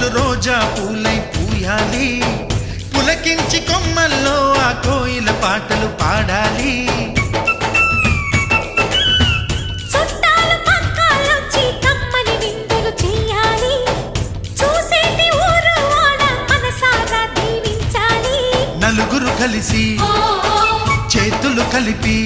కొమ్మలు రోజా పూలై పూయాలి, పులకించి కొమ్మల్లో ఆ కోయిల పాటలు పాడాలి. చుట్టాలు పక్కాలొచ్చి కమ్మని విందులు చెయ్యాలి, చూసేటి ఊరు వాడ మనసారా దీవించాలి. నలుగురు కలిసి చేతులు కలిపి